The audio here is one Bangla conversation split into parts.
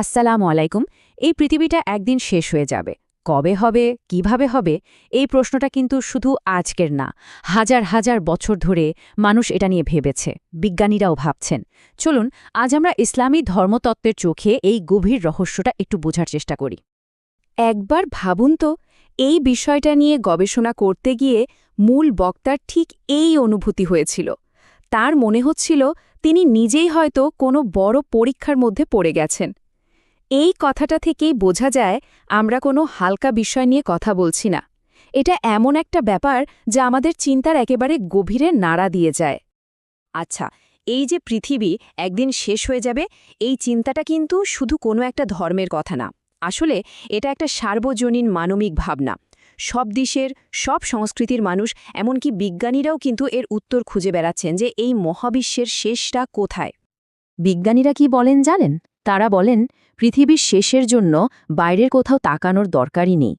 আসসালামু আলাইকুম। এই পৃথিবীটা একদিন শেষ হয়ে যাবে। কবে হবে, কিভাবে হবে, এই প্রশ্নটা কিন্তু শুধু আজকের না। হাজার হাজার বছর ধরে মানুষ এটা নিয়ে ভেবেছে, বিজ্ঞানীরাও ভাবছেন। চলুন আজ আমরা ইসলামী ধর্মতত্ত্বের চোখে এই গভীর রহস্যটা একটু বোঝার চেষ্টা করি। একবার ভাবুন তো, এই বিষয়টা নিয়ে গবেষণা করতে গিয়ে মূল বক্তার ঠিক এই অনুভূতি হয়েছিল। তার মনে হচ্ছিল তিনি নিজেই হয়তো কোনো বড় পরীক্ষার মধ্যে পড়ে গেছেন। এই কথাটা থেকেই বোঝা যায় আমরা কোনো হালকা বিষয় নিয়ে কথা বলছি না। এটা এমন একটা ব্যাপার যা আমাদের চিন্তার একেবারে গভীরে নাড়া দিয়ে যায়। আচ্ছা, এই যে পৃথিবী একদিন শেষ হয়ে যাবে, এই চিন্তাটা কিন্তু শুধু কোনো একটা ধর্মের কথা না। আসলে এটা একটা সার্বজনীন মানবিক ভাবনা। সব দেশের, সব সংস্কৃতির মানুষ, এমনকি বিজ্ঞানীরাও কিন্তু এর উত্তর খুঁজে বেড়াচ্ছেন যে এই মহাবিশ্বের শেষটা কোথায়। বিজ্ঞানীরা কি বলেন জানেন? তারা বলেন পৃথিবীর শেষের জন্য বাইরের কোথাও তাকানোর দরকারই নেই।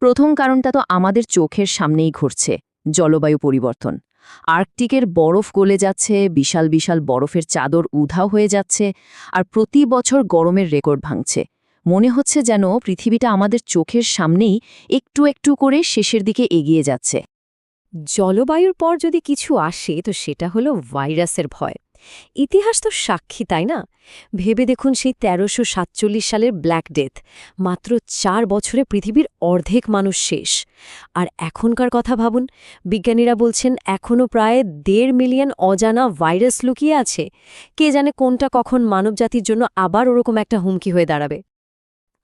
প্রথম কারণটা তো আমাদের চোখের সামনেই ঘটছে, জলবায়ু পরিবর্তন। আর্কটিকের বরফ গলে যাচ্ছে, বিশাল বিশাল বরফের চাদর উধাও হয়ে যাচ্ছে, আর প্রতি বছর গরমের রেকর্ড ভাঙছে। মনে হচ্ছে যেন পৃথিবীটা আমাদের চোখের সামনেই একটু একটু করে শেষের দিকে এগিয়ে যাচ্ছে। জলবায়ুর পর যদি কিছু আসে তো সেটা হলো ভাইরাসের ভয়। ইতিহাস তো সাক্ষী, তাই না? ভেবে দেখুন সেই ১৩৪৭ সালের ব্ল্যাক ডেথ। মাত্র ৪ বছরে পৃথিবীর অর্ধেক মানুষ শেষ। আর এখনকার কথা ভাবুন, বিজ্ঞানীরা বলছেন এখনও প্রায় ১.৫ মিলিয়ন অজানা ভাইরাস লুকিয়ে আছে। কে জানে কোনটা কখন মানবজাতির জন্য আবার ওরকম একটা হুমকি হয়ে দাঁড়াবে।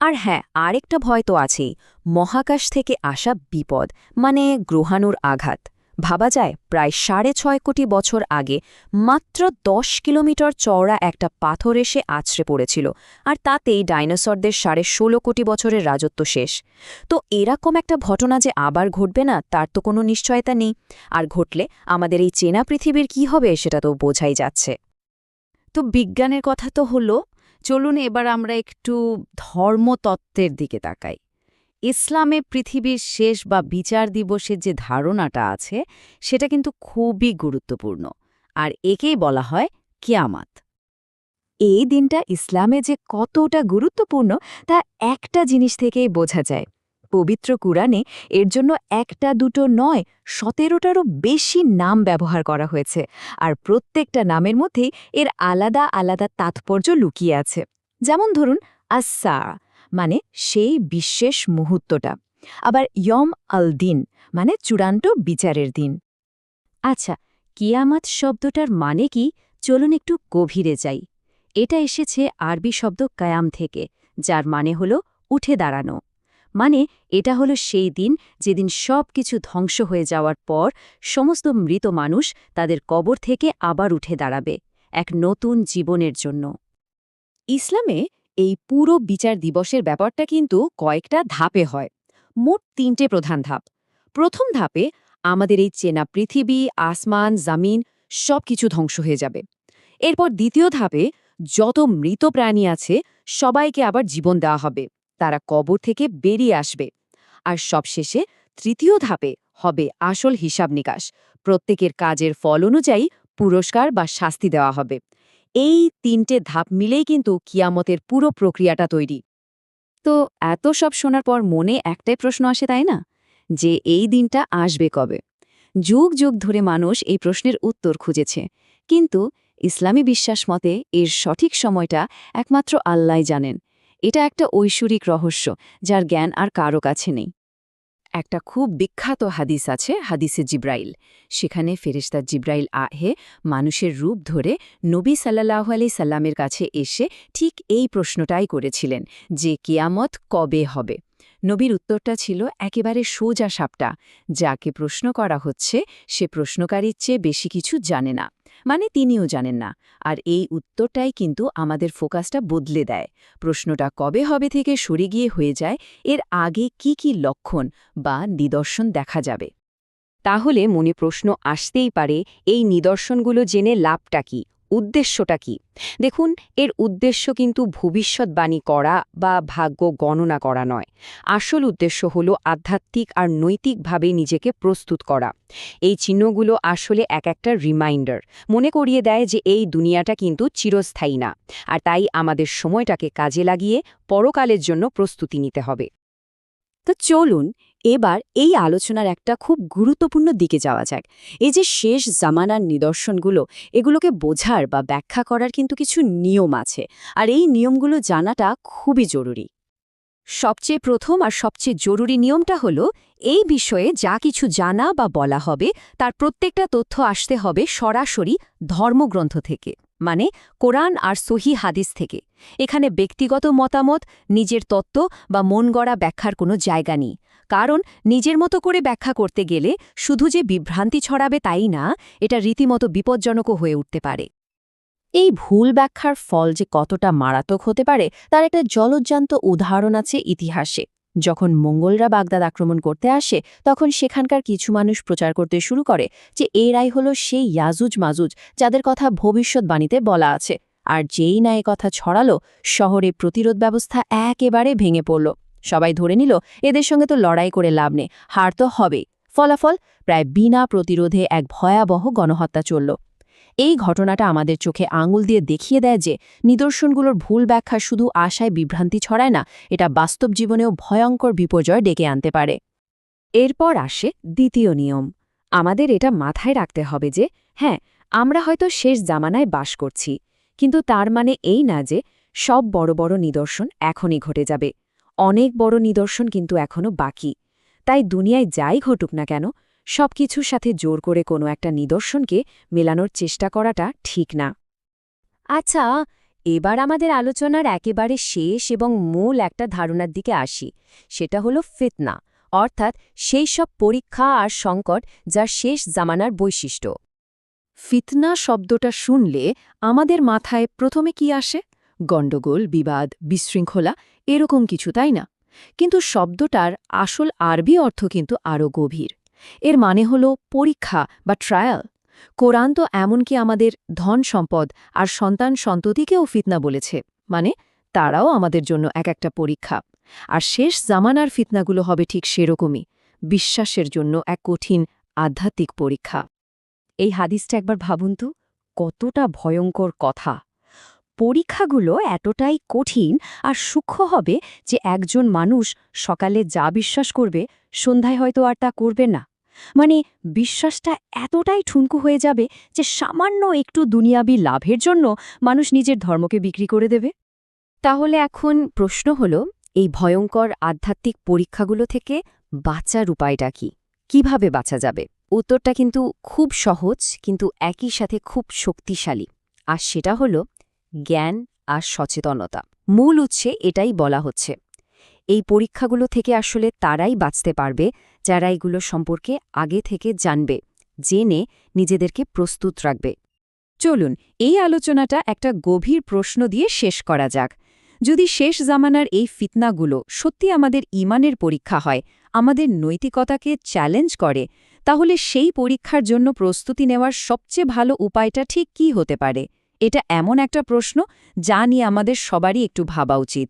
আর হ্যাঁ, আরেকটা ভয় তো আছেই, মহাকাশ থেকে আসা বিপদ, মানে গ্রহাণুর আঘাত। ভাবা যায় প্রায় ৬.৫ কোটি বছর আগে মাত্র ১০ কিলোমিটার চওড়া একটা পাথর এসে আছড়ে পড়েছিল, আর তাতেই ডাইনোসরদের ১৬.৫ কোটি বছরের রাজত্ব শেষ। তো এরকম একটা ঘটনা যে আবার ঘটবে না তার তো কোনো নিশ্চয়তা নেই। আর ঘটলে আমাদের এই চেনা পৃথিবীর কি হবে সেটা তো বোঝাই যাচ্ছে। তো বিজ্ঞানের কথা তো হলো, চলুন এবার আমরা একটু ধর্মতত্ত্বের দিকে তাকাই। ইসলামে পৃথিবীর শেষ বা বিচার দিবসের যে ধারণাটা আছে সেটা কিন্তু খুবই গুরুত্বপূর্ণ, আর একেই বলা হয় কিয়ামাত। এই দিনটা ইসলামে যে কতটা গুরুত্বপূর্ণ তা একটা জিনিস থেকেই বোঝা যায়। পবিত্র কুরআনে এর জন্য একটা দুটো নয়, ১৭টারও বেশি নাম ব্যবহার করা হয়েছে, আর প্রত্যেকটা নামের মধ্যেই এর আলাদা আলাদা তাৎপর্য লুকিয়ে আছে। যেমন ধরুন আসা, মানে সেই বিশেষ মুহূর্তটা। আবার ইয়ম আল দিন, মানে চূড়ান্ত বিচারের দিন। আচ্ছা, কিয়ামাত শব্দটার মানে কি? চলুন একটু গভীরে যাই। এটা এসেছে আরবি শব্দ কায়াম থেকে, যার মানে হল উঠে দাঁড়ানো। মানে এটা হলো সেই দিন যেদিন সব কিছু ধ্বংস হয়ে যাওয়ার পর সমস্ত মৃত মানুষ তাদের কবর থেকে আবার উঠে দাঁড়াবে, এক নতুন জীবনের জন্য। ইসলামে এই পুরো বিচার দিবসের ব্যাপারটা কিন্তু কয়েকটা ধাপে হয়। মোট ৩টে প্রধান ধাপ। প্রথম ধাপে আমাদের এই চেনা পৃথিবী, আসমান, জামিন সব কিছু ধ্বংস হয়ে যাবে। এরপর দ্বিতীয় ধাপে যত মৃত প্রাণী আছে সবাইকে আবার জীবন দেওয়া হবে, তারা কবর থেকে বেরিয়ে আসবে। আর সবশেষে তৃতীয় ধাপে হবে আসল হিসাব নিকাশ, প্রত্যেকের কাজের ফল অনুযায়ী পুরস্কার বা শাস্তি দেওয়া হবে। এই ৩টে ধাপ মিলেই কিন্তু কিয়ামতের পুরো প্রক্রিয়াটা তৈরি। তো এত সব শোনার পর মনে একটাই প্রশ্ন আসে, তাই না? যে এই দিনটা আসবে কবে? যুগ যুগ ধরে মানুষ এই প্রশ্নের উত্তর খুঁজেছে, কিন্তু ইসলামী বিশ্বাস মতে এর সঠিক সময়টা একমাত্র আল্লাহই জানেন। এটা একটা ঐশ্বরিক রহস্য, যার জ্ঞান আর কারো কাছে নেই। একটা খুব বিখ্যাত হাদিস আছে, হাদিসে জিব্রাইল। সেখানে ফেরেশতা জিব্রাইল মানুষের রূপ ধরে নবী সাল্লাল্লাহু আলাইহি সাল্লামের কাছে এসে ঠিক এই প্রশ্নটাই করেছিলেন যে কিয়ামত কবে হবে। নবীর উত্তরটা ছিল একেবারে সোজা সাপটা, যাকে প্রশ্ন করা হচ্ছে সে প্রশ্নকারীর চেয়ে বেশি কিছু জানে না, মানে তিনিও জানেন না। আর এই উত্তরটাই কিন্তু আমাদের ফোকাসটা বদলে দেয়। প্রশ্নটা কবে হবে থেকে সরে গিয়ে হয়ে যায় এর আগে কি কি লক্ষণ বা নিদর্শন দেখা যাবে। তাহলে মনে প্রশ্ন আসতেই পারে, এই নিদর্শনগুলো জেনে লাভটা কি, উদ্দেশ্যটা কি? দেখুন, এর উদ্দেশ্য কিন্তু ভবিষ্যৎবাণী করা বা ভাগ্য গণনা করা নয়। আসল উদ্দেশ্য হলো আধ্যাত্মিক আর নৈতিকভাবে নিজেকে প্রস্তুত করা। এই চিহ্নগুলো আসলে এক একটা রিমাইন্ডার, মনে করিয়ে দেয় যে এই দুনিয়াটা কিন্তু চিরস্থায়ী না, আর তাই আমাদের সময়টাকে কাজে লাগিয়ে পরকালের জন্য প্রস্তুতি নিতে হবে। তো চলুন এবার এই আলোচনার একটা খুব গুরুত্বপূর্ণ দিকে যাওয়া যাক। এই যে শেষ জামানার নিদর্শনগুলো, এগুলোকে বোঝার বা ব্যাখ্যা করার কিন্তু কিছু নিয়ম আছে, আর এই নিয়মগুলো জানাটা খুবই জরুরি। সবচেয়ে প্রথম আর সবচেয়ে জরুরি নিয়মটা হলো, এই বিষয়ে যা কিছু জানা বা বলা হবে তার প্রত্যেকটা তথ্য আসতে হবে সরাসরি ধর্মগ্রন্থ থেকে, মানে কোরআন আর সহি হাদিস থেকে। এখানে ব্যক্তিগত মতামত, নিজের তত্ত্ব বা মন গড়া ব্যাখ্যার কোনো জায়গা নেই। কারণ নিজের মতো করে ব্যাখ্যা করতে গেলে শুধু যে বিভ্রান্তি ছড়াবে তাই না, এটা রীতিমতো বিপজ্জনকও হয়ে উঠতে পারে। এই ভুল ব্যাখ্যার ফল যে কতটা মারাত্মক হতে পারে তার একটা জলজ্জান্ত উদাহরণ আছে ইতিহাসে। যখন মঙ্গলরা বাগদাদ আক্রমণ করতে আসে, তখন সেখানকার কিছু মানুষ প্রচার করতে শুরু করে যে এরাই হলো সেই ইয়াজুজ মাজুজ যাদের কথা ভবিষ্যৎবাণীতে বলা আছে। আর যেই না এ কথা ছড়ালো, শহরে প্রতিরোধ ব্যবস্থা একেবারে ভেঙে পড়ল। সবাই ধরে নিল এদের সঙ্গে তো লড়াই করে লাভ নেই, হার তো হবেই। ফলাফল, প্রায় বিনা প্রতিরোধে এক ভয়াবহ গণহত্যা চলল। এই ঘটনাটা আমাদের চোখে আঙুল দিয়ে দেখিয়ে দেয় যে নিদর্শনগুলোর ভুল ব্যাখ্যা শুধু আশায় বিভ্রান্তি ছড়ায় না, এটা বাস্তব জীবনেও ভয়ঙ্কর বিপর্যয় ডেকে আনতে পারে। এরপর আসে দ্বিতীয় নিয়ম। আমাদের এটা মাথায় রাখতে হবে যে হ্যাঁ, আমরা হয়তো শেষ জামানায় বাস করছি, কিন্তু তার মানে এই না যে সব বড় বড় নিদর্শন এখনই ঘটে যাবে। অনেক বড় নিদর্শন কিন্তু এখনও বাকি। তাই দুনিয়ায় যাই ঘটুক না কেন, সবকিছুর সাথে জোর করে কোনো একটা নিদর্শনকে মেলানোর চেষ্টা করাটা ঠিক না। আচ্ছা, এবার আমাদের আলোচনার একেবারে শেষ এবং মূল একটা ধারণার দিকে আসি। সেটা হলো ফিতনা, অর্থাৎ সেই সব পরীক্ষা আর সংকট যা শেষ জামানার বৈশিষ্ট্য। ফিতনা শব্দটা শুনলে আমাদের মাথায় প্রথমে কি আসে? গণ্ডগোল, বিবাদ, বিশৃঙ্খলা, এরকম কিছু, তাই না? কিন্তু শব্দটার আসল আরবি অর্থ কিন্তু আরও গভীর। এর মানে হল পরীক্ষা বা ট্রায়াল। কোরআন তো এমনকি আমাদের ধন সম্পদ আর সন্তান সন্ততিকেও ফিতনা বলেছে, মানে তারাও আমাদের জন্য এক একটা পরীক্ষা। আর শেষ জামানার ফিতনাগুলো হবে ঠিক সেরকমই, বিশ্বাসের জন্য এক কঠিন আধ্যাত্মিক পরীক্ষা। এই হাদিসটা একবার ভাবুন তো, কতটা ভয়ঙ্কর কথা। পরীক্ষাগুলো এতটাই কঠিন আর সূক্ষ্ম হবে যে একজন মানুষ সকালে যা বিশ্বাস করবে, সন্ধ্যায় হয়তো আর তা করবে না। মানে বিশ্বাসটা এতটাই ঠুনকো হয়ে যাবে যে সামান্য একটু দুনিয়াবি লাভের জন্য মানুষ নিজের ধর্মকে বিক্রি করে দেবে। তাহলে এখন প্রশ্ন হল, এই ভয়ঙ্কর আধ্যাত্মিক পরীক্ষাগুলো থেকে বাঁচার উপায়টা কি? কিভাবে বাঁচা যাবে? উত্তরটা কিন্তু খুব সহজ, কিন্তু একই সাথে খুব শক্তিশালী। আর সেটা হলো জ্ঞান আর সচেতনতা। মূল উৎসে এটাই বলা হচ্ছে। এই পরীক্ষাগুলো থেকে আসলে তারাই বাঁচতে পারবে যারা এগুলো সম্পর্কে আগে থেকে জানবে, জেনে নিজেদেরকে প্রস্তুত রাখবে। চলুন এই আলোচনাটা একটা গভীর প্রশ্ন দিয়ে শেষ করা যাক। যদি শেষ জামানার এই ফিতনাগুলো সত্যি আমাদের ঈমানের পরীক্ষা হয়, আমাদের নৈতিকতাকে চ্যালেঞ্জ করে, তাহলে সেই পরীক্ষার জন্য প্রস্তুতি নেওয়ার সবচেয়ে ভালো উপায়টা ঠিক কী হতে পারে? এটা এমন একটা প্রশ্ন যা নিয়ে আমাদের সবারই একটু ভাবা উচিত।